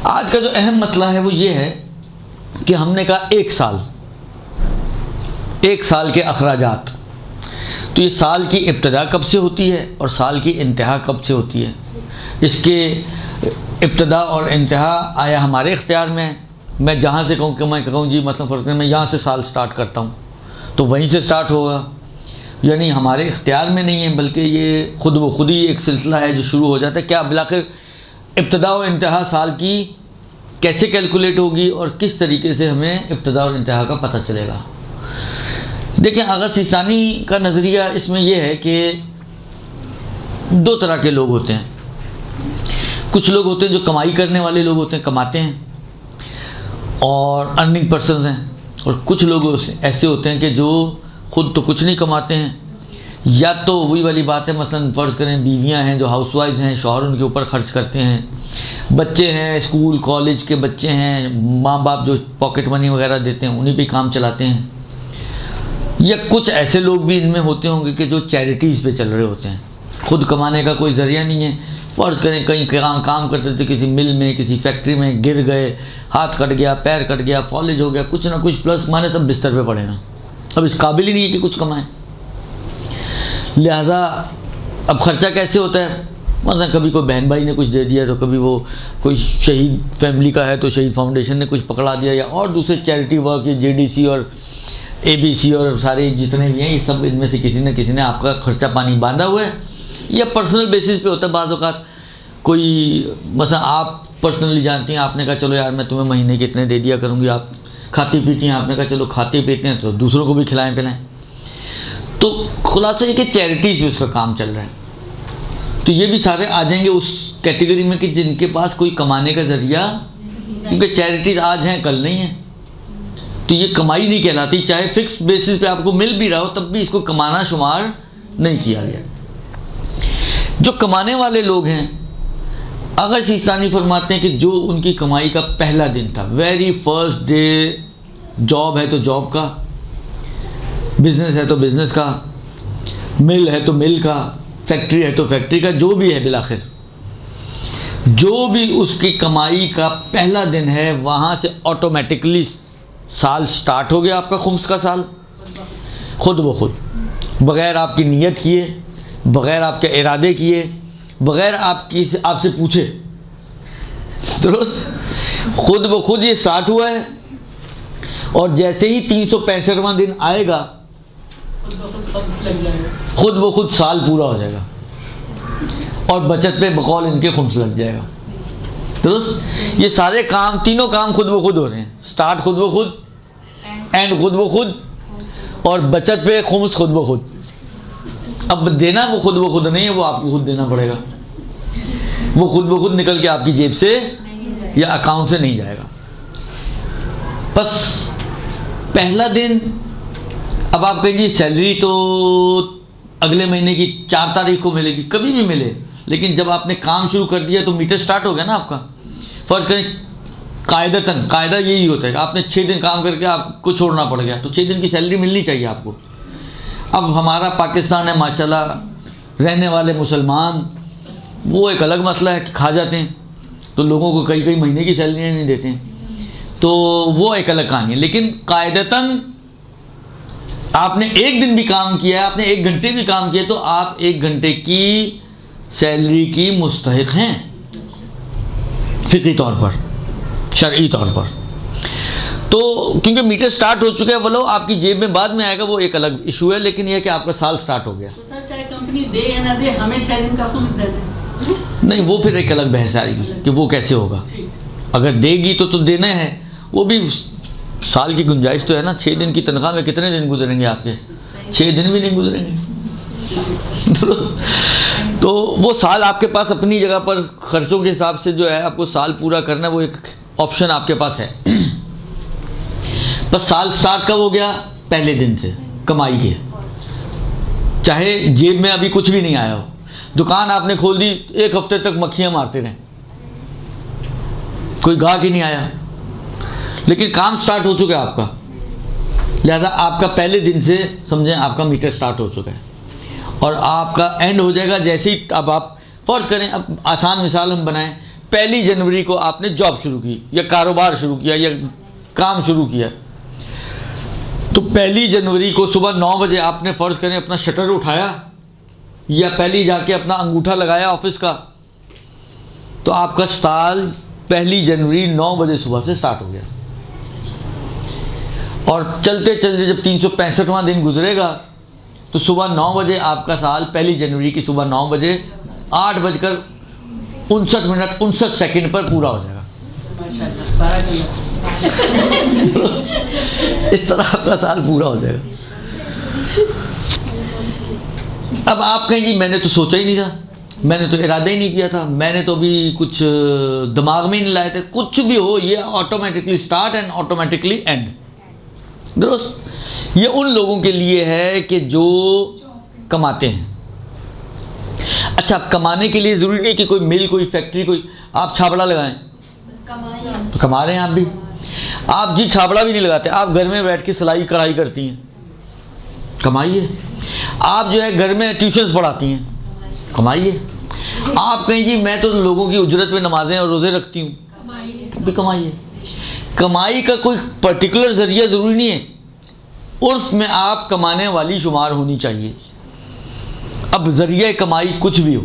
आज का जो अहम मसला है वो ये है कि हमने कहा एक साल के अखराजात। तो ये साल की इब्तिदा कब से होती है और साल की इंतहा कब से होती है? इसके इब्तिदा और इंतहा आया हमारे इख्तियार में है। मैं जहाँ से कहूँ कि मैं कहूँ जी मतलब फ़र्क नहीं, मैं यहाँ से साल स्टार्ट करता हूँ तो वहीं से स्टार्ट होगा, यानी हमारे इख्तियार में नहीं है, बल्कि ये खुद ब खुद ही एक सिलसिला है जो शुरू हो जाता है। क्या बिलाखिर इब्तिदा और इंतहा साल की कैसे कैलकुलेट होगी और किस तरीके से हमें इब्तिदा और इंतहा का पता चलेगा? देखिए, आगा सिस्तानी का नज़रिया इसमें यह है कि दो तरह के लोग होते हैं। कुछ लोग होते हैं जो कमाई करने वाले लोग होते हैं, कमाते हैं और अर्निंग पर्सन्स हैं, और कुछ लोग ऐसे होते हैं कि जो खुद तो कुछ नहीं कमाते हैं, या तो वही वाली बात है, मसलन फ़र्ज़ करें बीवियां हैं जो हाउसवाइफ्स हैं, शौहर उनके ऊपर ख़र्च करते हैं, बच्चे हैं स्कूल कॉलेज के बच्चे हैं, माँ बाप जो पॉकेट मनी वगैरह देते हैं उन्हीं पे काम चलाते हैं, या कुछ ऐसे लोग भी इनमें होते होंगे कि जो चैरिटीज़ पे चल रहे होते हैं, खुद कमाने का कोई ज़रिया नहीं है। फ़र्ज़ करें कहीं काम करते थे, किसी मिल में किसी फैक्ट्री में गिर गए, हाथ कट गया, पैर कट गया, फॉलेज हो गया, कुछ ना कुछ प्लस माने सब बिस्तर पे पड़े ना, अब इस काबिल ही नहीं है कि कुछ कमाएं। लिहाजा अब ख़र्चा कैसे होता है? मतलब कभी कोई बहन भाई ने कुछ दे दिया, तो कभी वो कोई शहीद फैमिली का है तो शहीद फाउंडेशन ने कुछ पकड़ा दिया, या और दूसरे चैरिटी वर्क, ये JDC और ABC और सारे जितने भी हैं, ये सब इनमें से किसी न किसी ने आपका ख़र्चा पानी बांधा हुआ है, या पर्सनल बेसिस पे होता है। बाज़ औक़ात कोई मतलब आप पर्सनली जानती हैं, आपने कहा चलो यार मैं तुम्हें महीने के इतने दे दिया करूँगी, आप खाती पीती हैं, आपने कहा चलो खाते पीते हैं तो दूसरों को भी खिलाएं पिलाएं। तो खुलासा ये कि चैरिटीज़ भी उसका काम चल रहा है, तो ये भी सारे आ जाएंगे उस कैटेगरी में कि जिनके पास कोई कमाने का ज़रिया, क्योंकि चैरिटीज़ आज हैं कल नहीं है, तो ये कमाई नहीं कहलाती। चाहे फिक्स बेसिस पे आपको मिल भी रहा हो तब भी इसको कमाना शुमार नहीं किया गया। जो कमाने वाले लोग हैं, अगर सिस्तानी फरमाते हैं कि जो उनकी कमाई का पहला दिन था, वेरी फर्स्ट डे, जॉब है तो जॉब का, बिज़नेस है तो बिज़नेस का, मिल है तो मिल का, फैक्ट्री है तो फैक्ट्री का, जो भी है बिलाखिर जो भी उसकी कमाई का पहला दिन है, वहाँ से ऑटोमेटिकली साल स्टार्ट हो गया, आपका खुम्स का साल, खुद ब खुद, बग़ैर आपकी नीयत किए, बग़ैर आपके इरादे किए, बग़ैर आपसे पूछे, दुरुस्त, खुद ब खुद ये स्टार्ट हुआ है। और जैसे ही 365वां दिन आएगा, खुद ब खुद साल पूरा हो जाएगा और बचत पे बकौल इनके खुम्स लग जाएगा। दुरुस्त, ये सारे काम, तीनों काम खुद ब खुद हो रहे हैं, स्टार्ट खुद ब खुद, एंड खुद ब खुद, और बचत पे खुम्स खुद ब खुद। अब देना वो खुद ब खुद नहीं है, वो आपको खुद देना पड़ेगा, वो खुद ब खुद निकल के आपकी जेब से या अकाउंट से नहीं जाएगा। बस पहला दिन, अब आप कहेंगे सैलरी तो अगले महीने की 4 तारीख को मिलेगी, कभी भी मिले, लेकिन जब आपने काम शुरू कर दिया तो मीटर स्टार्ट हो गया ना आपका। फ़र्ज़ करें कायदा यही होता है कि आपने 6 दिन काम करके आपको छोड़ना पड़ गया, तो 6 दिन की सैलरी मिलनी चाहिए आपको। अब हमारा पाकिस्तान है माशाल्लाह, रहने वाले मुसलमान, वो एक अलग मसला है कि खा जाते हैं, तो लोगों को कई कई महीने की सैलरी नहीं देते हैं, तो वो एक अलग कहानी है। लेकिन कायदतन आपने एक दिन भी काम किया है, आपने 1 घंटे भी काम किया, तो आप 1 घंटे की सैलरी की मुस्तहिक हैं फिक़ी तौर पर, शरई तौर पर। तो क्योंकि मीटर स्टार्ट हो चुका है, वो लोग आपकी जेब में बाद में आएगा, वो एक अलग इशू है, लेकिन यह कि आपका साल स्टार्ट हो गया। तो सर चाहे कंपनी दे या ना दे, हमें 6 दिन का खुम्स दे दे। नहीं, वो फिर एक अलग बहस आएगी कि वो कैसे होगा। अगर देगी तो देना है, वो भी साल की गुंजाइश तो है ना। 6 दिन की तनख्वाह में कितने दिन गुजरेंगे आपके? 6 दिन भी नहीं गुजरेंगे। तो वो साल आपके पास अपनी जगह पर खर्चों के हिसाब से जो है आपको साल पूरा करना है, वो एक ऑप्शन आपके पास है। बस साल स्टार्ट कब हो गया? पहले दिन से कमाई के, चाहे जेब में अभी कुछ भी नहीं आया हो, दुकान आपने खोल दी, 1 हफ्ते तक मक्खियाँ मारते रहें, कोई गाहक ही नहीं आया, लेकिन काम स्टार्ट हो चुका है आपका। लिहाजा आपका पहले दिन से समझें आपका मीटर स्टार्ट हो चुका है और आपका एंड हो जाएगा जैसे ही। अब आप फ़र्ज़ करें, अब आसान मिसाल हम बनाएं, पहली जनवरी को आपने जॉब शुरू की या कारोबार शुरू किया या काम शुरू किया, तो पहली जनवरी को सुबह 9 बजे आपने फ़र्ज़ करें अपना शटर उठाया या पहली जाके अपना अंगूठा लगाया ऑफिस का, तो आपका साल पहली जनवरी 9 बजे सुबह से स्टार्ट हो गया। और चलते चलते जब 365वां दिन गुजरेगा तो सुबह 9 बजे आपका साल पहली जनवरी की सुबह 9 बजे 8:59 पर पूरा हो जाएगा। इस तरह आपका साल पूरा हो जाएगा। अब आप कहें जी मैंने तो सोचा ही नहीं था, मैंने तो इरादा ही नहीं किया था, मैंने तो अभी कुछ दिमाग में ही नहीं लाए थे। कुछ भी हो, ये automatically start and automatically and. दोस्त, ये उन लोगों के लिए है कि जो कमाते हैं। अच्छा, कमाने के लिए ज़रूरी नहीं कि कोई मिल, कोई फैक्ट्री, कोई आप छाबड़ा लगाएं तो कमा रहे हैं आप भी। आप जी छाबड़ा भी नहीं लगाते, आप घर में बैठ के सिलाई कढ़ाई करती हैं, कमाइए। आप जो है घर में ट्यूशन्स पढ़ाती हैं, कमाइए। आप कहीं जी मैं तो लोगों की उजरत में नमाजें और रोज़े रखती हूँ, तो भी कमाइए। कमाई का कोई पर्टिकुलर ज़रिया ज़रूरी नहीं है, उर्फ में आप कमाने वाली शुमार होनी चाहिए। अब ज़रिया कमाई कुछ भी हो,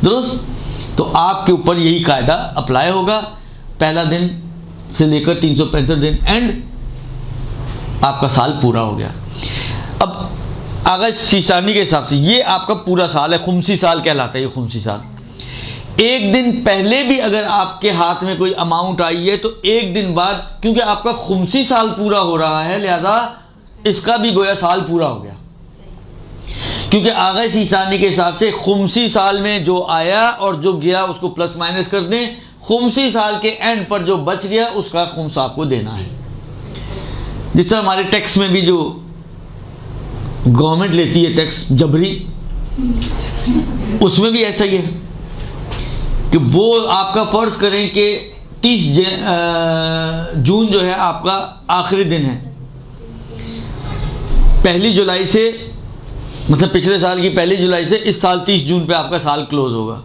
दुरुस्त, तो आपके ऊपर यही कायदा अप्लाई होगा। पहला दिन से लेकर 365 दिन एंड, आपका साल पूरा हो गया। अब आगा सीसानी के हिसाब से ये आपका पूरा साल है, खुमसी साल कहलाता है ये खुमसी साल। एक दिन पहले भी अगर आपके हाथ में कोई अमाउंट आई है तो एक दिन बाद, क्योंकि आपका खुमसी साल पूरा हो रहा है, लिहाजा इसका भी गोया साल पूरा हो गया। क्योंकि आगा सीसानी के हिसाब से खुमसी साल में जो आया और जो गया उसको प्लस माइनस कर दें, खुमसी साल के एंड पर जो बच गया उसका खुम्स आपको देना है। जिस तरह हमारे टैक्स में भी जो गवर्नमेंट लेती है टैक्स जबरी, उसमें भी ऐसा ही है कि वो आपका फ़र्ज़ करें कि 30 जून जो है आपका आखिरी दिन है। 1 जुलाई से, मतलब पिछले साल की 1 जुलाई से इस साल 30 जून पे आपका साल क्लोज़ होगा।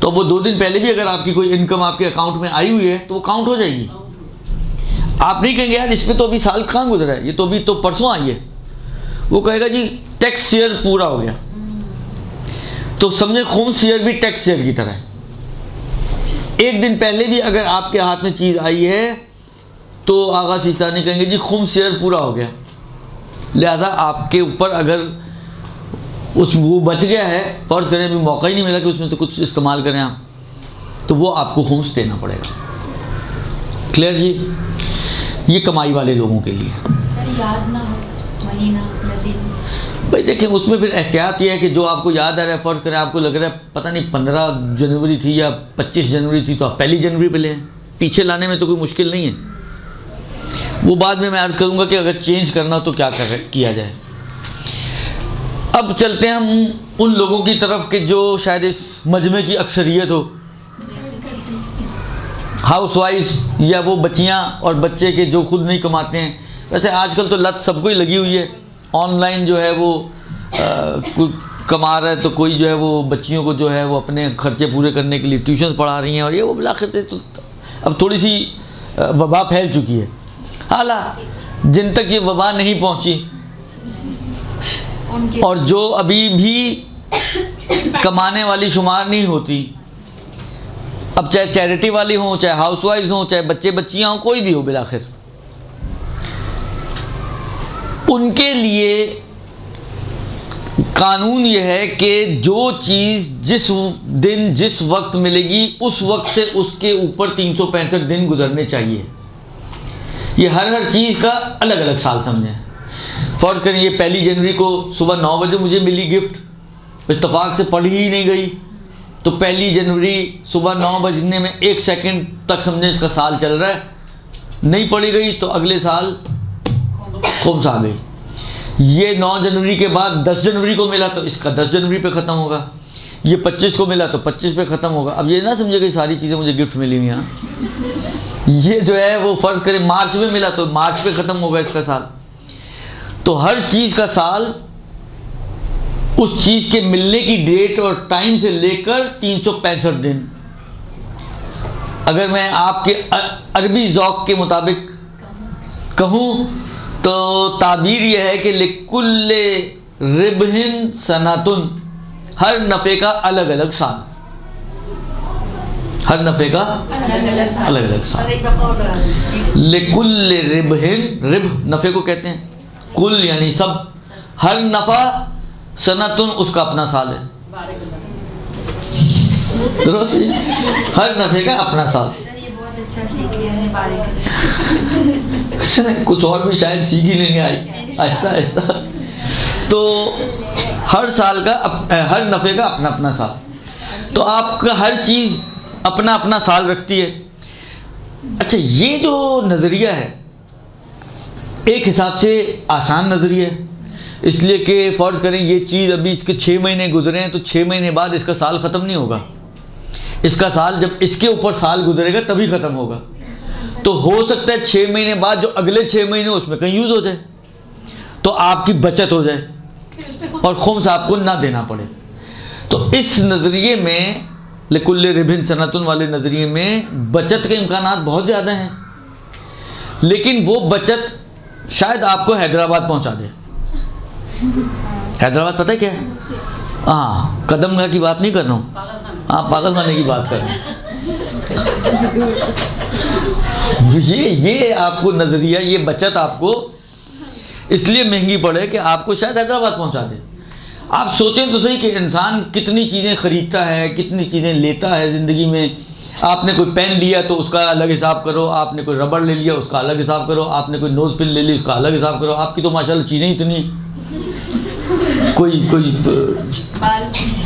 तो वो 2 दिन पहले भी अगर आपकी कोई इनकम आपके अकाउंट में आई हुई है तो वो काउंट हो जाएगी। आप नहीं कहेंगे यार इस पर तो अभी साल कहाँ गुजरा है, ये तो अभी तो परसों आई है। वो कहेगा जी टैक्स ईयर पूरा हो गया। तो समझे खुम्स ईयर भी टैक्स ईयर की तरह है। एक दिन पहले भी अगर आपके हाथ में चीज़ आई है तो आगा सिस्तानी कहेंगे जी खुम्स ईयर पूरा हो गया। लिहाजा आपके ऊपर अगर वो बच गया है, फ़र्ज़ करें अभी मौका ही नहीं मिला कि उसमें से कुछ इस्तेमाल करें आप, तो वो आपको खुम्स देना पड़ेगा। क्लियर जी? ये कमाई वाले लोगों के लिए। सर याद ना हो महीना या दिन, भाई देखें उसमें फिर एहतियात ये है कि जो आपको याद आ रहा है, फ़र्ज़ करें आपको लग रहा है पता नहीं 15 जनवरी थी या 25 जनवरी थी, तो आप 1 जनवरी पे लें। पीछे लाने में तो कोई मुश्किल नहीं है। वो बाद में मैं अर्ज़ करूँगा कि अगर चेंज करना तो क्या किया जाए। अब चलते हैं हम उन लोगों की तरफ कि जो शायद इस मजमे की अक्सरियत हो, हाउसवाइफ या वो बच्चियाँ और बच्चे के जो खुद नहीं कमाते हैं। वैसे आजकल तो लत सबको ही लगी हुई है, ऑनलाइन जो है वो कोई कमा रहा है तो कोई जो है वो बच्चियों को जो है वो अपने खर्चे पूरे करने के लिए ट्यूशन पढ़ा रही हैं, और ये वो बिलाखिर तो अब थोड़ी सी वबा फैल चुकी है। हालांकि जिन तक ये वबा नहीं पहुंची और जो अभी भी कमाने वाली शुमार नहीं होती, अब चाहे चैरिटी वाली हों, चाहे हाउसवाइफ हों, चाहे बच्चे बच्चियां हों, कोई भी हो, बिलाखिर उनके लिए कानून यह है कि जो चीज़ जिस दिन जिस वक्त मिलेगी उस वक्त से उसके ऊपर 365 दिन गुजरने चाहिए। ये हर चीज़ का अलग अलग साल समझें। फ़र्ज़ करें ये 1 जनवरी को सुबह 9 बजे मुझे मिली गिफ्ट, इत्तेफाक से पढ़ी ही नहीं गई, तो 1 जनवरी सुबह 9 बजने में 1 सेकंड तक समझें इसका साल चल रहा है, नहीं पढ़ी गई तो अगले साल खुम्स आ गई। ये 9 जनवरी के बाद 10 जनवरी को मिला तो इसका 10 जनवरी पे ख़त्म होगा। ये 25 को मिला तो 25 पे ख़त्म होगा। अब ये ना समझे कि सारी चीज़ें मुझे गिफ्ट मिली हुई हैं। ये जो है वो फ़र्ज़ करें मार्च में मिला तो मार्च पे ख़त्म होगा इसका साल। तो हर चीज़ का साल उस चीज़ के मिलने की डेट और टाइम से लेकर 365 दिन अगर मैं आपके अरबी ज़ौक़ के मुताबिक कहूँ तो ताबीर यह है कि लिकुल्ले रिबहिन सनातुन, हर नफ़े का अलग अलग साल, हर नफ़े का अलग अलग साल। लिकुल्ले रिबहिन, रिब नफ़े को कहते हैं, कुल यानी सब, हर नफ़ा, सनातुन उसका अपना साल है। दुरुस्त, हर नफ़े का अपना साल। सर ये बहुत अच्छा सीख लिया है बारे में। कुछ और भी शायद सीख ही लेंगे आहिस्ता आहिस्ता। तो हर साल का हर नफ़े का अपना अपना साल। तो आपका हर चीज़ अपना अपना साल रखती है। अच्छा, ये जो नज़रिया है एक हिसाब से आसान नज़रिया है, इसलिए कि फ़र्ज़ करें ये चीज़ अभी इसके 6 महीने गुजरे हैं तो 6 महीने बाद इसका साल ख़त्म नहीं होगा। इसका साल जब इसके ऊपर साल गुजरेगा तभी ख़त्म होगा। तो हो सकता है 6 महीने बाद जो अगले 6 महीने उसमें कहीं यूज़ हो जाए, तो आपकी बचत हो जाए और खुम्स आपको ना देना पड़े। तो इस नज़रिए में, लिकुल्ले रिबिन सनातुन वाले नज़रिए में बचत के इम्कानात बहुत ज़्यादा हैं, लेकिन वो बचत शायद आपको हैदराबाद पहुंचा दे। हैदराबाद पता है क्या है? हाँ, कदमगाह की बात नहीं कर रहा हूँ, हाँ पागल खाने की बात कर रहा हूँ। ये आपको नज़रिया, ये बचत आपको इसलिए महंगी पड़े कि आपको शायद हैदराबाद पहुंचा दे। आप सोचें तो सही कि इंसान कितनी चीज़ें ख़रीदता है, कितनी चीज़ें लेता है ज़िंदगी में। आपने कोई पेन लिया तो उसका अलग हिसाब करो, आपने कोई रबड़ ले लिया उसका अलग हिसाब करो, आपने कोई नोज़ पिन ले ली उसका अलग हिसाब करो। आपकी तो माशाल्लाह चीज़ें इतनी, कोई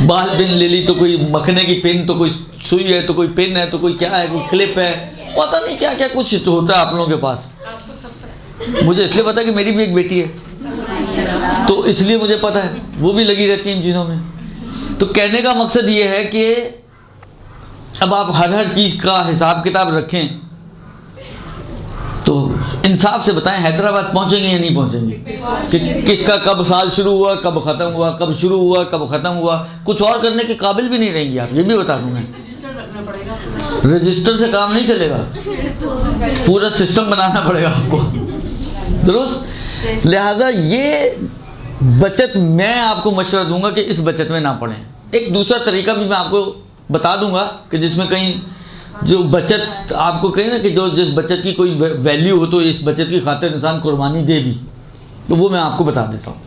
बाल पिन ले ली तो कोई मखने की पिन, तो कोई सुई है, तो कोई पिन है, तो कोई क्या है, कोई क्लिप है, पता नहीं क्या क्या कुछ तो होता है आप लोगों के पास। मुझे इसलिए पता है कि मेरी भी एक बेटी है, तो इसलिए मुझे पता है, वो भी लगी रहती है इन चीज़ों में। तो कहने का मकसद ये है कि अब आप हर चीज़ का हिसाब किताब रखें, तो इंसाफ से बताएं हैदराबाद पहुंचेंगे या नहीं पहुंचेंगे, कि किसका कब साल शुरू हुआ, कब ख़त्म हुआ, कब शुरू हुआ, कब ख़त्म हुआ। कुछ और करने के काबिल भी नहीं रहेंगी आप, ये भी बता दूँ मैं। रजिस्टर से काम नहीं चलेगा, पूरा सिस्टम बनाना पड़ेगा आपको। दुरुस्त। लिहाजा ये बचत मैं आपको मशवरा दूंगा कि इस बचत में ना पड़ें। एक दूसरा तरीका भी मैं आपको बता दूंगा कि जिसमें कहीं जो बचत आपको कहें ना कि जो जिस बचत की कोई वैल्यू हो तो इस बचत की खातिर इंसान कुर्बानी दे भी, तो वो मैं आपको बता देता हूँ।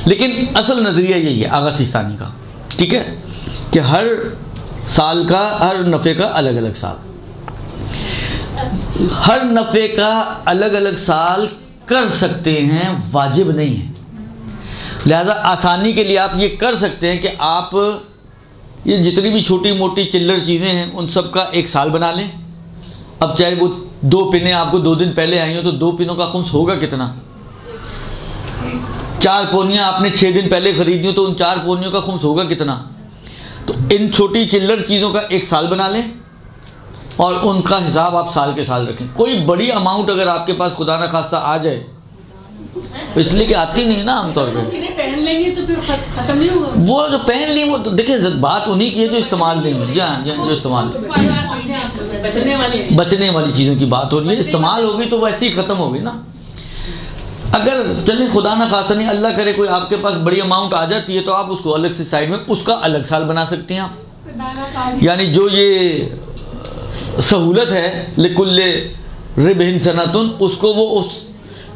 लेकिन असल नज़रिया यही है आगा सिस्तानी का, ठीक है, कि हर साल का, हर नफ़े का अलग अलग साल, हर नफ़े का अलग अलग साल कर सकते हैं, वाजिब नहीं है। लिहाजा आसानी के लिए आप ये कर सकते हैं कि आप ये जितनी भी छोटी मोटी चिल्लर चीज़ें हैं उन सब का एक साल बना लें। अब चाहे वो 2 पिनें आपको 2 दिन पहले आई हो तो 2 पिनों का खुम्स होगा कितना। 4 पोनियाँ आपने 6 दिन पहले ख़रीदी हो तो उन 4 पोनियों का खुम्स होगा कितना। तो इन छोटी चिल्लर चीज़ों का एक साल बना लें और उनका हिसाब आप साल के साल रखें। कोई बड़ी अमाउंट अगर आपके पास खुदा न खास्ता आ जाए, इसलिए कि आती नहीं ना आमतौर पर, पहन लेंगे तो फिर खत्म नहीं होगा। वो जो पहन ली वो तो देखिए बात उन्हीं की है जो इस्तेमाल नहीं है। जी हाँ, जो इस्तेमाल, बचने वाली चीज़ों की बात हो रही है। इस्तेमाल होगी तो वैसे ही ख़त्म होगी ना। अगर चलें खुदा ना खास्ता नहीं, अल्लाह करे कोई आपके पास बड़ी अमाउंट आ जाती है तो आप उसको अलग से साइड में उसका अलग साल बना सकती हैं आप। यानी जो ये सहूलत है लिकुल्ले रिबिन सनातुन, उसको वो उस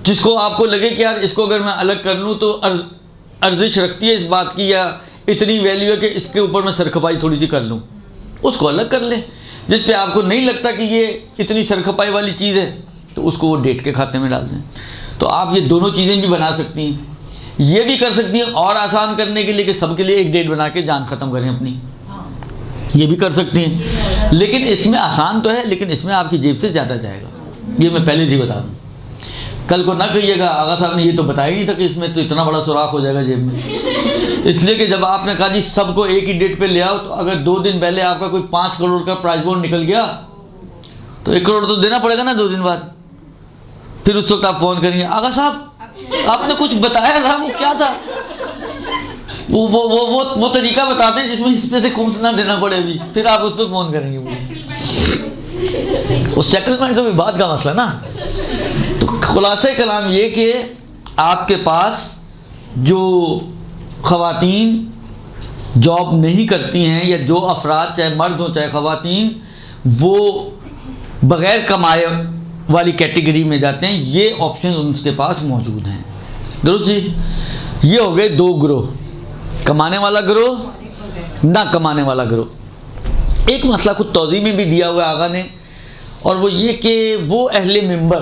जिसको आपको लगे कि यार इसको अगर मैं अलग कर लूँ तो अर्जिश रखती है इस बात की, या इतनी वैल्यू है कि इसके ऊपर मैं सरखपाई थोड़ी सी कर लूँ, उसको अलग कर लें। जिस पे आपको नहीं लगता कि ये इतनी सरखपाई वाली चीज़ है तो उसको वो डेट के खाते में डाल दें। तो आप ये दोनों चीज़ें भी बना सकती हैं, ये भी कर सकती हैं और आसान करने के लिए कि सबके लिए एक डेट बना के जान ख़त्म करें अपनी, ये भी कर सकती हैं। लेकिन इसमें आसान तो है, लेकिन इसमें आपकी जेब से ज़्यादा जाएगा, ये मैं पहले से बता दूँ। कल को ना कहिएगा आगा साहब ने ये तो बताया नहीं था कि इसमें तो इतना बड़ा सुराख हो जाएगा जेब में। इसलिए कि जब आपने कहा जी सबको एक ही डेट पे ले आओ, तो अगर 2 दिन पहले आपका कोई 5 करोड़ का प्राइस बॉन्ड निकल गया तो 1 करोड़ तो देना पड़ेगा ना 2 दिन बाद। फिर उस वक्त आप फ़ोन करेंगे आगा साहब आपने कुछ बताया था, वो क्या था, वो तरीका बताते हैं जिसमें इस पे से खुम्स ना देना पड़े। अभी फिर आप उसको फ़ोन करेंगे। वो सेटलमेंट से भी बात का मसला ना। तो खुलासे कलाम ये कि आपके पास जो ख़वातीन जॉब नहीं करती हैं या जो अफराद चाहे मर्द हो चाहे ख़वातीन वो बग़ैर कमाए वाली कैटेगरी में जाते हैं, ये ऑप्शन उनके पास मौजूद हैं। दुरुस्त जी। ये हो गए दो ग्रोह, कमाने वाला ग्रोह, ना कमाने वाला ग्रोह। एक मसला खुद तौज़ी में भी दिया हुआ आगा ने, और वो ये कि वो अहले मिंबर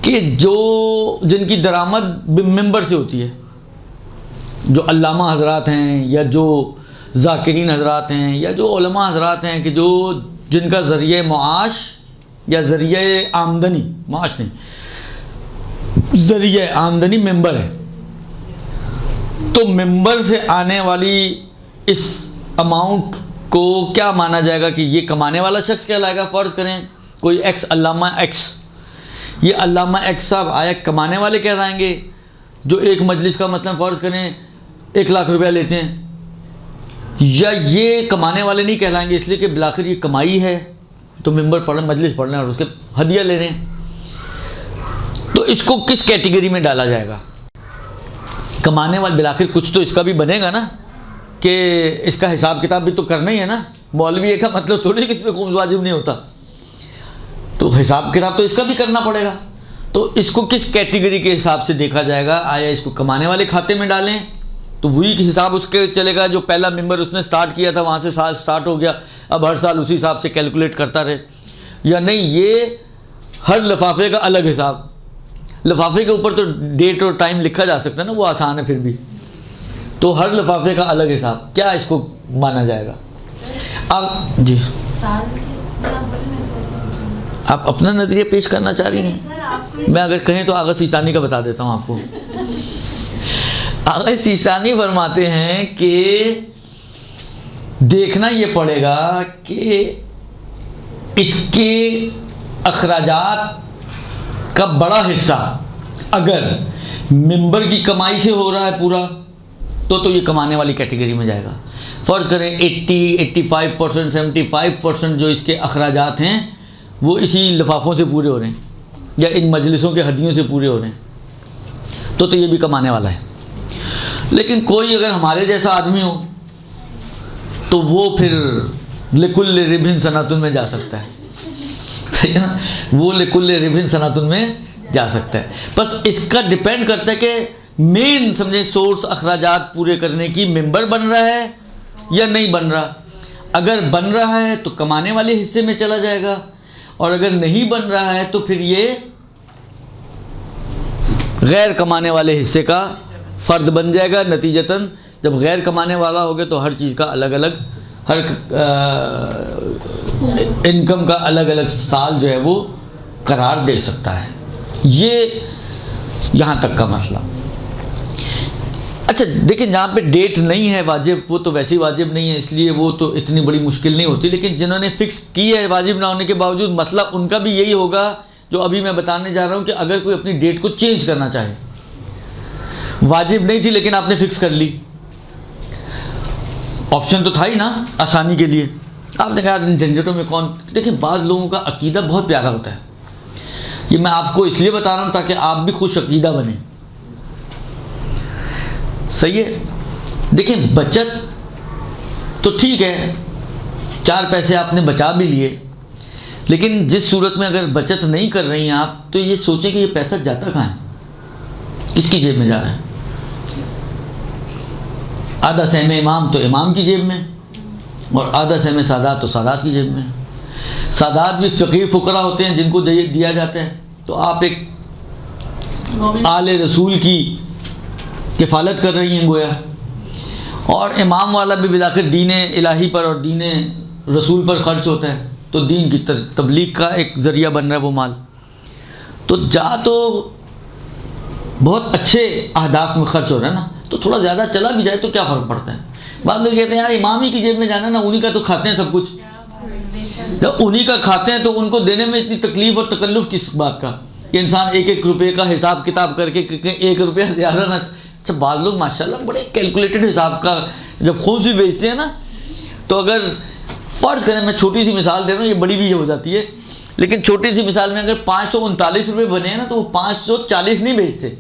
कि जो जिनकी दरामद मिंबर से होती है, जो अल्लामा हजरात हैं या जो ज़ाकिरीन हजरात हैं या जो उलमा हजरात हैं कि जो जिनका ज़रिए मुआश या ज़रिए आमदनी, मुआश नहीं, ज़रिए आमदनी मिंबर है। तो मिंबर से आने वाली इस अमाउंट को क्या माना जाएगा कि ये कमाने वाला शख्स कहलाएगा। फ़र्ज़ करें कोई एक्स अल्लामा एक्स, ये अल्लामा एक्स साहब आया कमाने वाले कहलाएंगे, जो एक मजलिस का मतलब फ़र्ज़ करें 1 लाख रुपया लेते हैं, या ये कमाने वाले नहीं कहलाएंगे इसलिए कि बिलाखिर ये कमाई है तो मिंबर पढ़ रहे, मजलिस पढ़ रहे हैं और उसके हदिया ले रहे हैं। तो इसको किस कैटेगरी में डाला जाएगा? कमाने वाले, बिलाखिर कुछ तो इसका भी बनेगा ना कि इसका हिसाब किताब भी तो करना ही है ना। मौलवी का मतलब थोड़ी कि इस पर खूब वाजिब नहीं होता, तो हिसाब किताब तो इसका भी करना पड़ेगा। तो इसको किस कैटेगरी के हिसाब से देखा जाएगा? आया इसको कमाने वाले खाते में डालें तो वही हिसाब उसके चलेगा, जो पहला मेंबर उसने स्टार्ट किया था वहाँ से साल स्टार्ट हो गया, अब हर साल उसी हिसाब से कैलकुलेट करता रहे, या नहीं ये हर लिफाफे का अलग हिसाब। लिफाफे के ऊपर तो डेट और टाइम लिखा जा सकता है ना, वो आसान है फिर भी, तो हर लिफाफे का अलग हिसाब, क्या इसको माना जाएगा? जी आप अपना नज़रिया पेश करना चाह रही हैं? मैं अगर कहें तो आगा सीसानी का बता देता हूँ आपको। आगा सीसानी फरमाते हैं कि देखना ये पड़ेगा कि इसके अखराजात का बड़ा हिस्सा अगर मिंबर की कमाई से हो रहा है पूरा, तो ये कमाने वाली कैटेगरी में जाएगा। फ़र्ज़ करें 85%, 75% जो इसके अखराजात हैं वो इसी लिफाफों से पूरे हो रहे हैं या इन मजलिसों के हदियों से पूरे हो रहे हैं, तो ये भी कमाने वाला है। लेकिन कोई अगर हमारे जैसा आदमी हो तो वो फिर लिकुल रिबिन सनातुन में जा सकता है, सही है ना? वो लिकुल रिबिन सनातुन में जा सकता है। बस इसका डिपेंड करता है कि मेन समझे सोर्स अखराजात पूरे करने की मेंबर बन रहा है या नहीं बन रहा। अगर बन रहा है तो कमाने वाले हिस्से में चला जाएगा, और अगर नहीं बन रहा है तो फिर ये गैर कमाने वाले हिस्से का फ़र्द बन जाएगा। नतीजतन जब गैर कमाने वाला हो गया तो हर चीज़ का अलग अलग, हर इनकम का अलग अलग साल जो है वो करार दे सकता है। ये यहाँ तक का मसला। अच्छा देखिए, जहाँ पे डेट नहीं है वाजिब, वो तो वैसे ही वाजिब नहीं है, इसलिए वो तो इतनी बड़ी मुश्किल नहीं होती। लेकिन जिन्होंने फ़िक्स की है वाजिब ना होने के बावजूद, मसला उनका भी यही होगा जो अभी मैं बताने जा रहा हूँ कि अगर कोई अपनी डेट को चेंज करना चाहे, वाजिब नहीं थी लेकिन आपने फ़िक्स कर ली, ऑप्शन तो था ही ना आसानी के लिए, आपने कहा इन झंझटों में कौन। देखिए बाज़ लोगों का अकीदा बहुत प्यारा होता है, ये मैं आपको इसलिए बता रहा हूँ ताकि आप भी खुश अकीदा बने, सही है। देखिए बचत तो ठीक है, 4 पैसे आपने बचा भी लिए, लेकिन जिस सूरत में अगर बचत नहीं कर रही हैं आप, तो ये सोचें कि ये पैसा जाता कहाँ है, किसकी जेब में जा रहा है। आधा सहम इमाम तो इमाम की जेब में, और आधा सहम सादात तो सादात की जेब में। सादात भी फ़कीर फ़ुकरा होते हैं जिनको दिया जाता है, तो आप एक आले रसूल की किफ़ालत कर रही हैं गोया, और इमाम वाला भी बिलाखिर दीन इलाही पर और दीन रसूल पर ख़र्च होता है, तो दीन की तबलीग का एक ज़रिया बन रहा है वो माल। तो तो बहुत अच्छे अहदाफ में ख़र्च हो रहा है ना, तो थोड़ा ज़्यादा चला भी जाए तो क्या फ़र्क पड़ता है। बाद लोग कहते हैं यार इमाम ही की जेब में जाना ना, उन्हीं का तो खाते हैं सब कुछ, जब उन्हीं का खाते हैं तो उनको देने में इतनी तकलीफ़ और तकल्लुफ़ किस बात का कि इंसान 1-1 रुपये का हिसाब किताब करके 1 रुपया ज़्यादा ना। अच्छा बाद लोग माशाल्लाह बड़े कैलकुलेटेड हिसाब का, जब खूब भी बेचते हैं ना, तो अगर फ़र्ज़ करें, मैं छोटी सी मिसाल दे रहा हूँ, ये बड़ी भी हो जाती है, लेकिन छोटी सी मिसाल में अगर 539 रुपये बने हैं ना, तो वो 540 नहीं बेचते।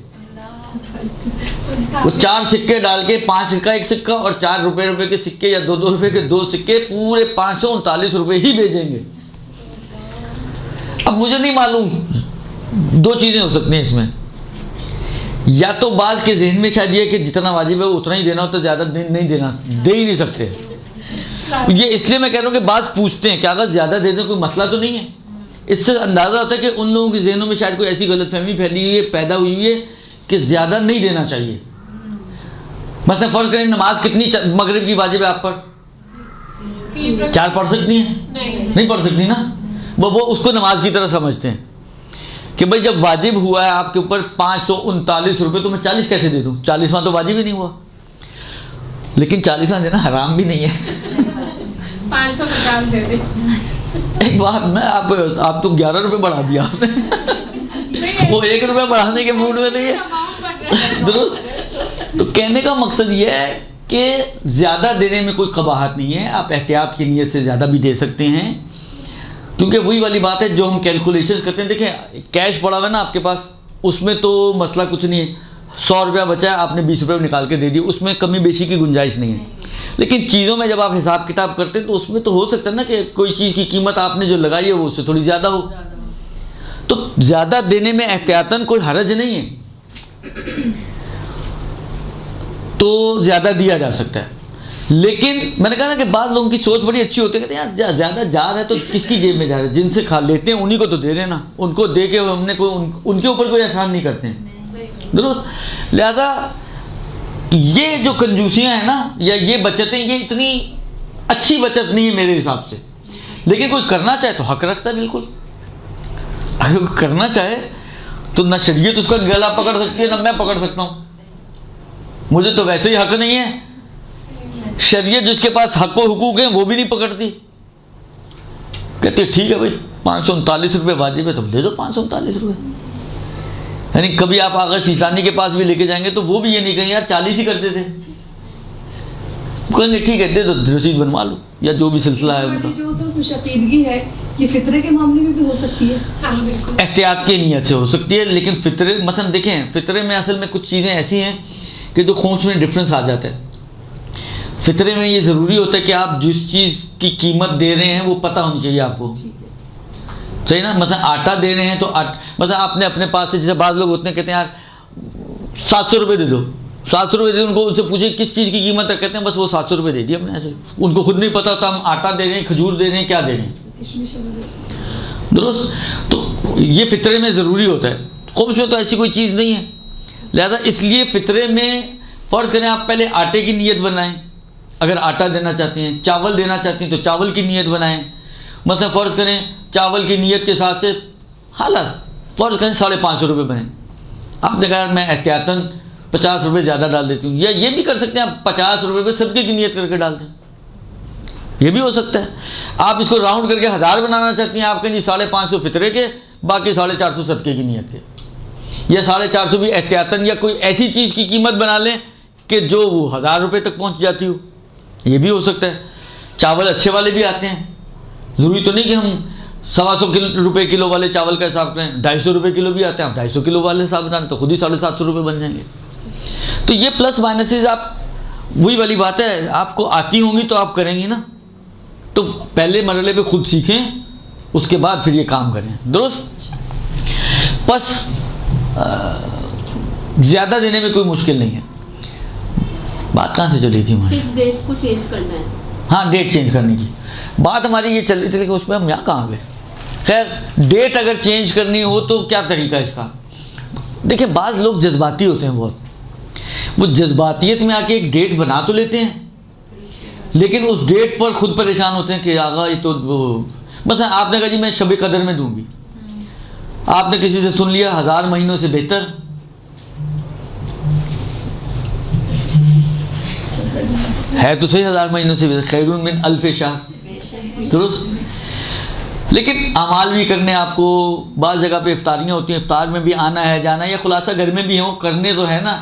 वो 4 सिक्के डाल के 5 का एक सिक्का और 4 रुपये के सिक्के या 2 रुपये के 2 सिक्के पूरे 539 रुपये ही बेचेंगे। अब मुझे नहीं मालूम, 2 चीज़ें हो सकती हैं इसमें, या तो बाज के जहन में शायद ये कि जितना वाजिब है उतना ही देना हो, तो ज़्यादा नहीं देना, दे ही नहीं सकते। ये इसलिए मैं कह रहा हूँ कि बाज पूछते हैं कि अगर ज़्यादा दे दें कोई मसला तो नहीं है। इससे अंदाज़ा होता है कि उन लोगों के जहनों में शायद कोई ऐसी गलतफहमी फैली हुई है, पैदा हुई है कि ज़्यादा नहीं देना चाहिए। मतलब फ़र्ज़ करें नमाज कितनी मगरिब की वाजिब है आप पर? 4 पढ़ सकती हैं? नहीं पढ़ सकती ना। वो उसको नमाज की तरह समझते हैं कि भाई जब वाजिब हुआ है आपके ऊपर 539 रुपये, तो मैं 40 कैसे दे दूँ? 40वां तो वाजिब ही नहीं हुआ। लेकिन 40वां देना हराम भी नहीं है। 550 दे दे। एक बात, मैं आप तो 11 रुपये बढ़ा दिया आपने। वो 1 रुपया बढ़ाने के मूड में नहीं है। दुरुस्त। तो कहने का मकसद ये है कि ज़्यादा देने में कोई कबाहत नहीं है, आप एहतियात की नीयत से ज़्यादा भी दे सकते हैं, क्योंकि वही वाली बात है जो हम कैलकुलेशन करते हैं। देखें, कैश पड़ा हुआ है ना आपके पास, उसमें तो मसला कुछ नहीं है। 100 रुपया बचा है, आपने 20 रुपये निकाल के दे दिए, उसमें कमी बेशी की गुंजाइश नहीं है। लेकिन चीज़ों में जब आप हिसाब किताब करते हैं तो उसमें तो हो सकता है ना कि कोई चीज़ की कीमत आपने जो लगाई है वो उससे थोड़ी ज़्यादा हो, तो ज़्यादा देने में एहतियातन कोई हरज नहीं है, तो ज़्यादा दिया जा सकता है। लेकिन मैंने कहा ना कि बाद लोगों की सोच बड़ी अच्छी होती है, कहते हैं यार ज़्यादा जा रहा है तो किसकी जेब में जा रहा है, जिनसे खा लेते हैं उन्हीं को तो दे रहे ना, उनको दे के हमने उनके ऊपर कोई एहसान नहीं करते हैं। दुरुस्त। लिहाजा ये जो कंजूसियाँ हैं ना, या ये बचतें, ये इतनी अच्छी बचत नहीं है मेरे हिसाब से। लेकिन कोई करना चाहे तो हक रखता है, बिल्कुल। अगर कोई करना चाहे तो ना शरीयत उसका गला पकड़ सकती है, ना मैं पकड़ सकता हूँ। मुझे तो वैसे ही हक नहीं है, शरीयत जिसके पास हक व हुकूक हैं वो भी नहीं पकड़ती। कहते ठीक है भाई 539 रुपये वाजिब है तो दे दो 539 रुपये। यानी कभी आप आगा सीसानी के पास भी लेके जाएंगे तो वो भी ये नहीं कहेंगे यार 40 ही करते थे, कहेंगे ठीक है दे दो, रसीद बनवा लो, या जो भी सिलसिला है उनका। जो सिर्फ शकीदगी है, ये फितरे के मामले में भी हो सकती है। एहतियात की नीयत से हो सकती है, लेकिन फितरे मसलन देखें, फितरे में असल में कुछ चीज़ें ऐसी हैं कि जो खूंस में डिफरेंस आ जाता है। फितरे में ये ज़रूरी होता है कि आप जिस चीज़ की कीमत दे रहे हैं वो पता होनी चाहिए आपको, सही ना। मतलब आटा दे रहे हैं तो मतलब आपने अपने पास से, जैसे बाज़ लोग होते हैं कहते हैं यार 700 रुपये दे दो, 700 रुपये दे दो, उनको उनसे पूछे किस चीज़ की कीमत है, कहते हैं बस वो 700 रुपये दे दिए अपने ऐसे, उनको खुद नहीं पता होता हम आटा दे रहे हैं, खजूर दे रहे हैं, क्या दे रहे हैं। दुरुस्त। तो ये फितरे में ज़रूरी होता है, खुब्स में तो ऐसी कोई चीज़ नहीं है। लिहाजा इसलिए फ़ितरे में फ़र्ज़ करें आप पहले आटे की नीयत बनाएं, अगर आटा देना चाहती हैं, चावल देना चाहती हैं तो चावल की नीयत बनाएं। मतलब फ़र्ज़ करें चावल की नीयत के साथ से हालात फ़र्ज़ करें 550 रुपये बने, आपने कहा मैं एहतियातन 50 रुपये ज़्यादा डाल देती हूँ, या ये भी कर सकते हैं आप 50 रुपये पे सदक़े की नीयत करके डाल दें, ये भी हो सकता है। आप इसको राउंड करके 1000 बनाना चाहती हैं, आप कहें जी 550 फ़ितरे के, बाकी 450 सदक़े की नीयत के, या 450 भी एहतियातन या कोई ऐसी चीज़ की कीमत बना लें कि जो वो 1000 रुपये तक पहुँच जाती हो, ये भी हो सकता है। चावल अच्छे वाले भी आते हैं, ज़रूरी तो नहीं कि हम 125 रुपये किलो वाले चावल का हिसाब करें, 250 रुपये किलो भी आते हैं, आप 250 किलो वाले हिसाब बनाएं तो खुद ही 750 रुपये बन जाएंगे। तो ये प्लस माइनसेस, आप वही वाली बात है, आपको आती होंगी तो आप करेंगी ना, तो पहले मरहले पे खुद सीखें, उसके बाद फिर ये काम करें। दुरुस्त। बस ज़्यादा देने में कोई मुश्किल नहीं है। बात कहाँ से चली थी हमारी? डेट को चेंज करना है। हाँ, डेट चेंज करने की बात हमारी ये चल रही थी, लेकिन उसमें हम यहाँ कहाँ गए। खैर, डेट अगर चेंज करनी हो तो क्या तरीका इसका? देखिए, बाज़ लोग जज्बाती होते हैं बहुत, वो जज्बातियत में आके एक डेट बना तो लेते हैं, लेकिन उस डेट पर खुद परेशान होते हैं कि आगा ये तो मतलब आपने कहा जी मैं शब कदर में दूंगी, आपने किसी से सुन लिया 1000 महीनों से बेहतर, है तो सही 1000 महीनों से बेहतर, खैरुन मिन अल्फ शहर। दुरुस्त। लेकिन अमाल भी करने, आपको बाज़ जगह पे इफ्तारियाँ होती हैं, इफ्तार में भी आना है जाना है, या खुलासा घर में भी हो करने तो है ना,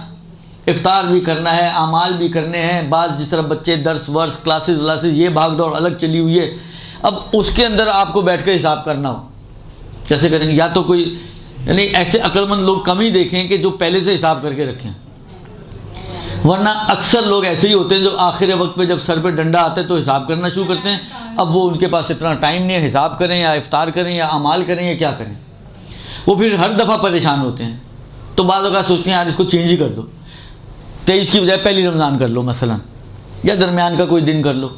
इफ्तार भी करना है, आमाल भी करने हैं, बाज़ जिस तरह बच्चे दर्स वर्स क्लासेस व्लासेस ये भाग दौड़ अलग चली हुई है। अब उसके अंदर आपको बैठ कर हिसाब करना हो, कैसे करेंगे? या तो कोई यानी ऐसे अक्लमंद लोग कम ही देखें कि जो पहले से हिसाब करके रखें, वरना अक्सर लोग ऐसे ही होते हैं जो आखिर वक्त पे जब सर पे डंडा आता है तो हिसाब करना शुरू करते हैं। अब वो उनके पास इतना टाइम नहीं है, हिसाब करें या इफ्तार करें या अमाल करें या क्या करें, वो फिर हर दफ़ा परेशान होते हैं। तो बाज़ औक़ात सोचते हैं यार इसको चेंज ही कर दो, 23 की बजाय पहली रमज़ान कर लो मसलन, या दरमियान का कोई दिन कर लो,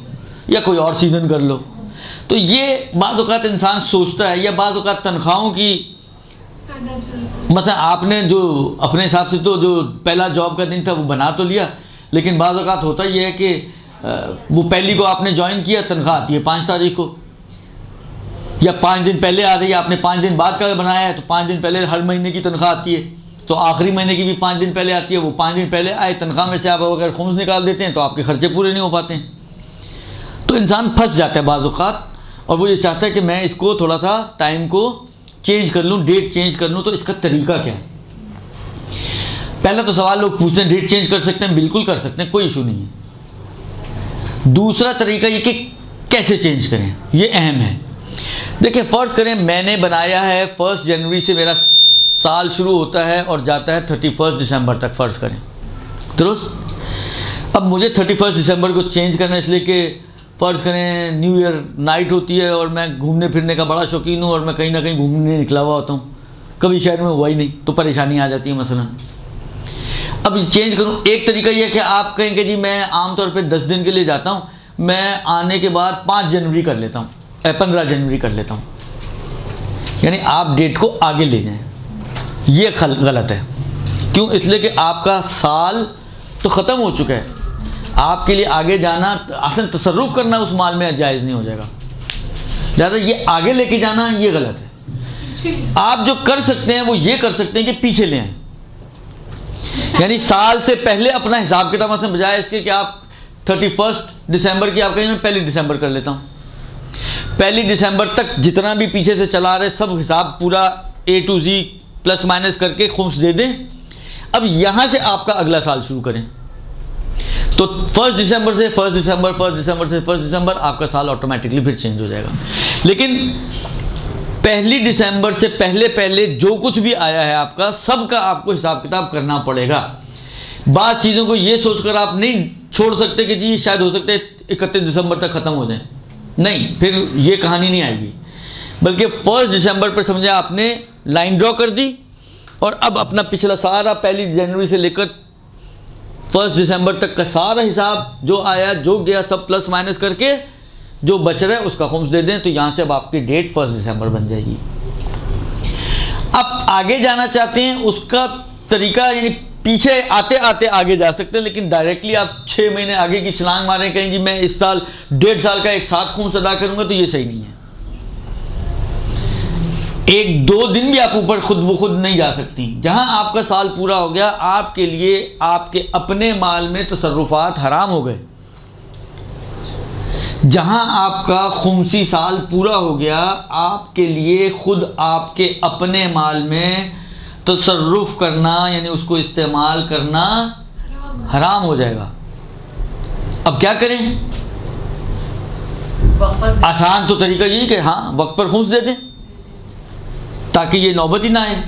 या कोई और सीज़न कर लो। तो ये बाज़ औक़ात इंसान सोचता है, या बाज़ औक़ात तनख्वाहों की, मतलब आपने जो अपने हिसाब से तो जो पहला जॉब का दिन था वो बना तो लिया, लेकिन बाज़ औक़ात होता ही है कि वो पहली को आपने ज्वाइन किया, तनख्वाह आती है 5 तारीख को, या 5 दिन पहले आ रही है, आपने 5 दिन बाद का बनाया है तो 5 दिन पहले हर महीने की तनख्वाह आती है, तो आखिरी महीने की भी 5 दिन पहले आती है। वो 5 दिन पहले आए तनख्वाह में से आप अगर खुम्स निकाल देते हैं तो आपके खर्चे पूरे नहीं हो पाते हैं। तो इंसान फंस जाता है बाज़ औक़ात, और वो ये चाहता है कि मैं इसको थोड़ा सा टाइम को चेंज कर लूँ, डेट चेंज कर लूँ। तो इसका तरीका क्या है? पहला तो सवाल लोग पूछते हैं डेट चेंज कर सकते हैं? बिल्कुल कर सकते हैं, कोई इशू नहीं है। दूसरा तरीका ये कि कैसे चेंज करें, ये अहम है। देखिए फ़र्ज़ करें मैंने बनाया है 1 जनवरी से मेरा साल शुरू होता है और जाता है 31 दिसंबर तक, फ़र्ज़ करें दुरुस्त। अब मुझे 31 दिसंबर को चेंज करना, इसलिए कि फ़र्ज़ करें न्यू ईयर नाइट होती है और मैं घूमने फिरने का बड़ा शौकीन हूँ और मैं कहीं ना कहीं घूमने निकला हुआ होता हूँ, कभी शहर में हुआ ही नहीं, तो परेशानी आ जाती है मसलन। अब चेंज करूँ, एक तरीका ये है कि आप कहेंगे जी मैं आमतौर पे 10 दिन के लिए जाता हूँ, मैं आने के बाद 5 जनवरी कर लेता हूँ, 15 जनवरी कर लेता हूँ, यानी आप डेट को आगे ले जाएँ। ये गलत है। क्यों? इसलिए कि आपका साल तो ख़त्म हो चुका है, आपके लिए आगे जाना, असल तसर्रुफ़ करना उस माल में जायज़ नहीं हो जाएगा। ज़्यादा ये आगे लेके जाना ये गलत है। आप जो कर सकते हैं वो ये कर सकते हैं कि पीछे ले आएँ, यानी साल से पहले अपना हिसाब किताब, मतलब बजाय इसके कि आप 31 दिसंबर की आप कहें मैं 1 दिसंबर कर लेता हूँ, 1 दिसंबर तक जितना भी पीछे से चला रहे सब हिसाब पूरा A to Z plus minus करके खुम्स दे दें। अब यहाँ से आपका अगला साल शुरू करें, तो 1 दिसंबर से 1 दिसंबर, 1 दिसंबर से 1 दिसंबर आपका साल ऑटोमेटिकली फिर चेंज हो जाएगा। लेकिन 1 दिसंबर से पहले पहले जो कुछ भी आया है आपका, सब का आपको हिसाब किताब करना पड़ेगा। बात चीज़ों को ये सोचकर आप नहीं छोड़ सकते कि जी शायद हो सकता है 31 दिसंबर तक ख़त्म हो जाए, नहीं, फिर ये कहानी नहीं आएगी। बल्कि 1 दिसंबर पर समझे आपने लाइन ड्रॉ कर दी, और अब अपना पिछला सारा 1 जनवरी से लेकर 1 दिसंबर तक का सारा हिसाब जो आया जो गया सब प्लस माइनस करके जो बच रहा है उसका खुम्स दे दें। तो यहाँ से अब आपकी डेट 1 दिसंबर बन जाएगी। अब आगे जाना चाहते हैं, उसका तरीका यानी पीछे आते आते आगे जा सकते हैं, लेकिन डायरेक्टली आप 6 महीने आगे की छलांग मारें कहीं जी मैं इस साल 1.5 साल का एक साथ खुम्स अदा करूँगा, तो ये सही नहीं है। 1-2 दिन भी आप ऊपर खुद ब खुद नहीं जा सकती। जहां आपका साल पूरा हो गया, आपके लिए आपके अपने माल में तसर्रुफात हराम हो गए। जहां आपका खुमसी साल पूरा हो गया, आपके लिए खुद आपके अपने माल में तसर्रुफ करना यानी उसको इस्तेमाल करना हराम हो जाएगा। अब क्या करें? आसान तो तरीका यही कि हाँ वक्त पर खुम्स दे दें ताकि ये नौबत ही ना आए।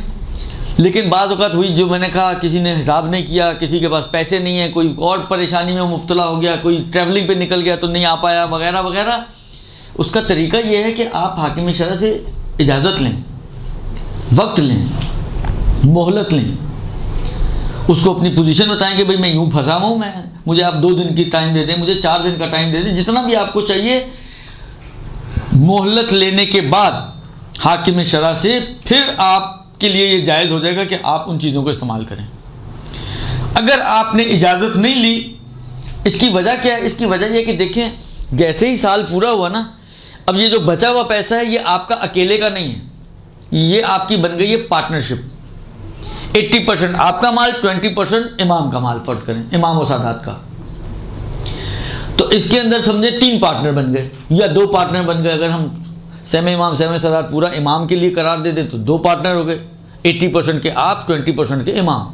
लेकिन बाज़ औक़ात हुई जो मैंने कहा, किसी ने हिसाब नहीं किया, किसी के पास पैसे नहीं है, कोई और परेशानी में मुब्तला हो गया, कोई ट्रैवलिंग पे निकल गया तो नहीं आ पाया वगैरह वगैरह। उसका तरीका ये है कि आप हाकिम शरअ से इजाज़त लें, वक्त लें, मोहलत लें, उसको अपनी पोजीशन बताएं कि भाई मैं यूँ फंसा हुआ हूँ, मैं मुझे आप 2 दिन की टाइम दे दें, मुझे 4 दिन का टाइम दे दें, जितना भी आपको चाहिए। मोहलत लेने के बाद हाकिम शरअ से फिर आपके लिए ये जायज़ हो जाएगा कि आप उन चीज़ों को इस्तेमाल करें। अगर आपने इजाज़त नहीं ली, इसकी वजह क्या है? इसकी वजह यह कि देखें जैसे ही साल पूरा हुआ ना, अब ये जो बचा हुआ पैसा है ये आपका अकेले का नहीं है, ये आपकी बन गई है पार्टनरशिप। 80% आपका माल, 20% इमाम का माल, फ़र्ज़ करें इमाम और सादात का। तो इसके अंदर समझे 3 पार्टनर बन गए या 2 पार्टनर बन गए। अगर हम सेम इमाम सेम सादात पूरा इमाम के लिए करार दे दें तो 2 पार्टनर हो गए, 80% के आप, 20% के इमाम।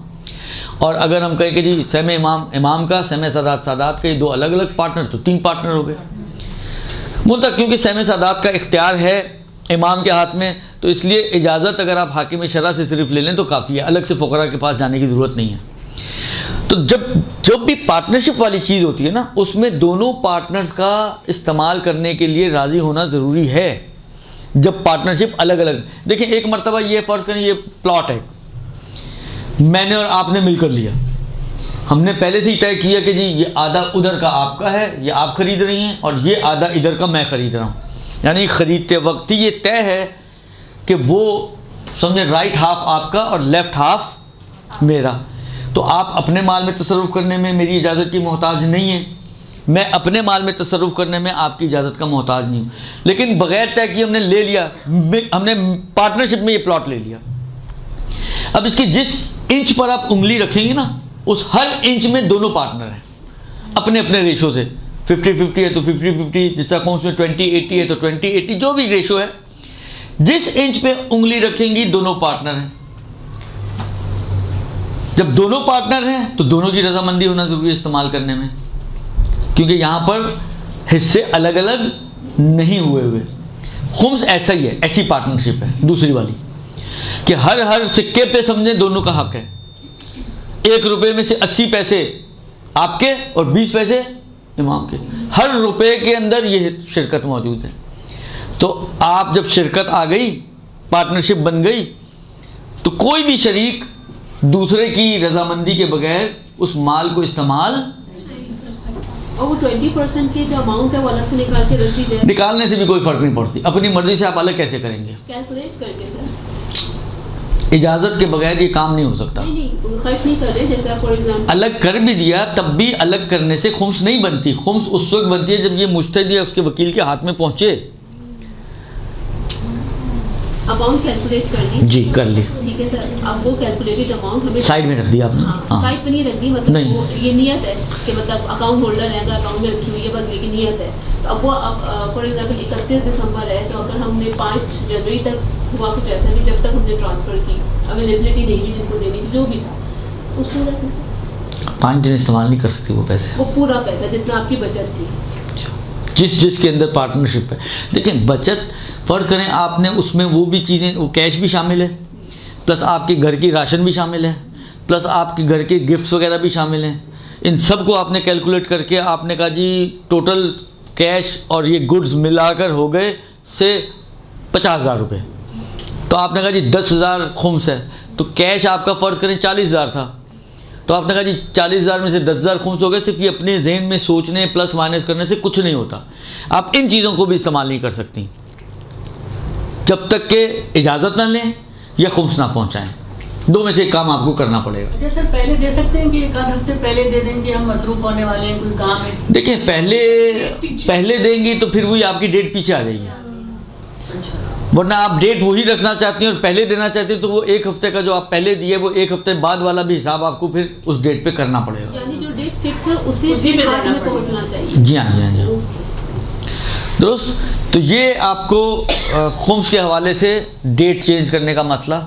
और अगर हम कहें कि जी सहम इमाम इमाम का, सहम सादात सादात का, ये दो अलग अलग पार्टनर, तो 3 पार्टनर हो गए। मुद्दा क्योंकि सहम सादात का इख्तियार है इमाम के हाथ में, तो इसलिए इजाज़त अगर आप हाकिम शरा से सिर्फ ले लें तो काफ़ी है, अलग से फ़ुक़रा के पास जाने की ज़रूरत नहीं है। तो जब भी पार्टनरशिप वाली चीज़ होती है ना, उसमें दोनों पार्टनर्स का इस्तेमाल करने के लिए राज़ी होना ज़रूरी है। जब पार्टनरशिप अलग अलग, देखिए एक मरतबा ये फ़र्ज़ करें ये प्लॉट है, मैंने और आपने मिलकर लिया, हमने पहले से ही तय किया कि जी ये आधा उधर का आपका है, ये आप ख़रीद रही हैं, और ये आधा इधर का मैं ख़रीद रहा हूँ। यानी ख़रीदते वक्त ही ये तय है कि वो समझे राइट हाफ आपका और लेफ़्ट हाफ मेरा। तो आप अपने माल में तसर्रुफ़ करने में मेरी इजाज़त की मोहताज नहीं है, मैं अपने माल में तसर्रुफ़ करने में आपकी इजाज़त का मोहताज नहीं हूँ। लेकिन बग़ैर तय किए हमने ले लिया, हमने पार्टनरशिप में ये प्लॉट ले लिया। अब इसकी जिस इंच पर आप उंगली रखेंगे ना, उस हर इंच में दोनों पार्टनर हैं अपने अपने रेशो से। 50-50 है तो 50-50, जिस तरह उसमें 20-80 है तो 20-80, जो भी रेशो है, जिस इंच पे उंगली रखेंगी दोनों पार्टनर हैं। जब दोनों पार्टनर हैं तो दोनों की रजामंदी होना ज़रूरी है इस्तेमाल करने में, क्योंकि यहाँ पर हिस्से अलग अलग नहीं हुए। खुम्स ऐसा ही है, ऐसी पार्टनरशिप है दूसरी वाली कि हर सिक्के पे समझे दोनों का हक है। 1 रुपये में से 80 पैसे आपके और 20 पैसे इमाम के, हर रुपए के अंदर ये शिरकत मौजूद है। तो आप जब शिरकत आ गई, पार्टनरशिप बन गई, तो कोई भी शरीक दूसरे की रजामंदी के बगैर उस माल को इस्तेमाल, और वो 20% की जो अमाउंट है वो अलग से निकाल के रख दी जाए। निकालने से भी कोई फ़र्क नहीं पड़ती, अपनी मर्जी से आप अलग कैसे करेंगे, कैलकुलेट करके सर। इजाज़त के बगैर ये काम नहीं हो सकता। नहीं खर्च नहीं कर रहे, जैसे फॉर एग्जांपल अलग कर भी दिया तब भी अलग करने से खुम्स नहीं बनती। खुम्स उस वक्त बनती है जब ये मुज्तहिद या उसके वकील के हाथ में पहुंचे। अमाउंट कैलकुलेट कर ली जी, कर ली, ठीक है सर। अब वो कैलकुलेटेड अमाउंट हमें साइड में रख दिया आपने। हाँ, साइड पे नहीं रख दी, मतलब नहीं। वो ये नियत है कि मतलब अकाउंट होल्डर है, अगर अकाउंट में रखी हुई है बदले की नियत है। तो अब वो अब फॉर एग्जांपल 31 दिसंबर है, तो अगर हमने 5 जनवरी तक हुआ कुछ ऐसा नहीं, जब तक हमने ट्रांसफ़र की, अवेलेबिलिटी नहीं थी जिनको देनी थी, जो भी था, उस सूरत में 5 दिन इस्तेमाल नहीं कर सकती वो पैसे, वो पूरा पैसा जितना आपकी बचत थी, जिसके अंदर पार्टनरशिप है। देखिए बचत फ़र्ज़ करें आपने उसमें वो भी चीज़ें, वो कैश भी शामिल है, प्लस आपके घर की राशन भी शामिल है, प्लस आपके घर के गिफ्ट्स वगैरह भी शामिल हैं। इन सब को आपने कैलकुलेट करके आपने कहा जी टोटल कैश और ये गुड्स मिलाकर हो गए से 50,000 रुपये। तो आपने कहा जी 10,000 खुम्स है, तो कैश आपका फ़र्ज़ करें 40,000 था, तो आपने कहा जी 40,000 में से 10,000 खुम्स हो गए। सिर्फ ये अपने जहन में सोचने प्लस माइनस करने से कुछ नहीं होता। आप इन चीज़ों को भी इस्तेमाल नहीं कर सकती जब तक के इजाज़त ना लें या खुम्स ना पहुँचाएँ। 2 में से एक काम आपको करना पड़ेगा। अच्छा सर, पहले दे सकते हैं कि 1 आध हफ्ते पहले दे देंगे, हम मसरूफ़ होने वाले हैं, कोई काम है? देखिए पहले देंगी तो फिर वही आपकी डेट पीछे आ जाएगी, वरना आप डेट वही रखना चाहती हैं और पहले देना चाहती हैं, तो वो 1 हफ्ते का जो आप पहले दिए वो 1 हफ्ते बाद वाला भी हिसाब आपको फिर उस डेट पे करना पड़ेगा। यानी जो डेट फिक्स है उसी पे हाथ देना में पहुंचना चाहिए। जी हाँ, जी हाँ, जी हाँ, दुरुस्त। तो ये आपको खुम्स के हवाले से डेट चेंज करने का मसला